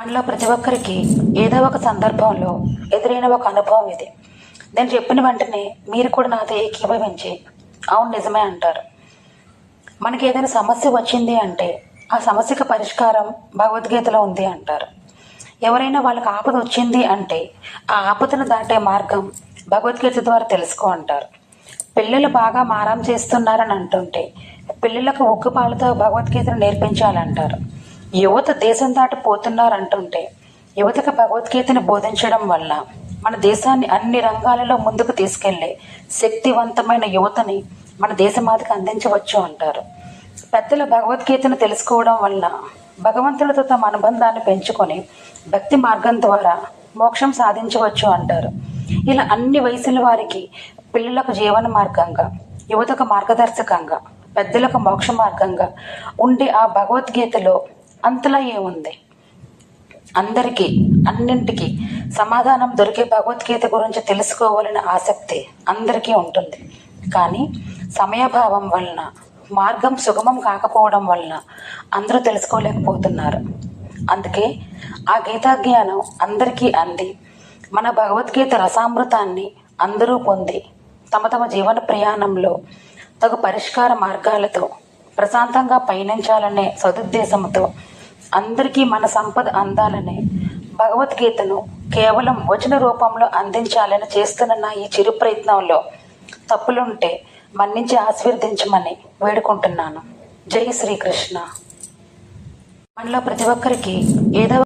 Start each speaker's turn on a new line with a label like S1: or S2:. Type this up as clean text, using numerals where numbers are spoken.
S1: మనలో ప్రతి ఒక్కరికి ఏదో ఒక సందర్భంలో ఎదురైన ఒక అనుభవం ఇది. నేను చెప్పిన వెంటనే మీరు కూడా నాతో ఏకీభవించి అవును నిజమే అంటారు. మనకి ఏదైనా సమస్య వచ్చింది అంటే ఆ సమస్యకు పరిష్కారం భగవద్గీతలో ఉంది అంటారు. ఎవరైనా వాళ్ళకి ఆపద వచ్చింది అంటే ఆ ఆపదను దాటే మార్గం భగవద్గీత ద్వారా తెలుసుకో అంటారు. పిల్లలు బాగా మారం చేస్తున్నారని అంటుంటే పిల్లలకు ఉగ్గుపాలతో భగవద్గీతను నేర్పించాలంటారు. యువత దేశం దాటి పోతున్నారంటుంటే యువతకు భగవద్గీతను బోధించడం వల్ల మన దేశాన్ని అన్ని రంగాలలో ముందుకు తీసుకెళ్లే శక్తివంతమైన యువతని మన దేశమాతకు అందించవచ్చు అంటారు. పెద్దల భగవద్గీతను తెలుసుకోవడం వల్ల భగవంతుడితో తమ అనుబంధాన్ని పెంచుకొని భక్తి మార్గం ద్వారా మోక్షం సాధించవచ్చు అంటారు. ఇలా అన్ని వయసుల వారికి పిల్లలకు జీవన మార్గంగా, యువతకు మార్గదర్శకంగా, పెద్దలకు మోక్ష మార్గంగా ఉండే ఆ భగవద్గీతలో అంతలా ఏముంది? అందరికీ అన్నింటికి సమాధానం దొరికే భగవద్గీత గురించి తెలుసుకోవాలనే ఆసక్తి అందరికీ ఉంటుంది. కానీ సమయభావం వలన, మార్గం సుగమం కాకపోవడం వలన అందరూ తెలుసుకోలేకపోతున్నారు. అందుకే ఆ గీతా జ్ఞానం అందరికీ అంది మన భగవద్గీత రసామృతాన్ని అందరూ పొంది తమ తమ జీవన ప్రయాణంలో తగు పరిష్కార మార్గాలతో ప్రశాంతంగా పయనించాలనే సదుద్దేశంతో అందరికీ మన సంపద అందాలనే భగవద్గీతను కేవలం వచన రూపంలో అందించాలని చేస్తున్న ఈ చిరు ప్రయత్నంలో తప్పులుంటే మన్నించి ఆశీర్వదించమని వేడుకుంటున్నాను. జై శ్రీకృష్ణ. మనలో ప్రతి ఒక్కరికి ఏదో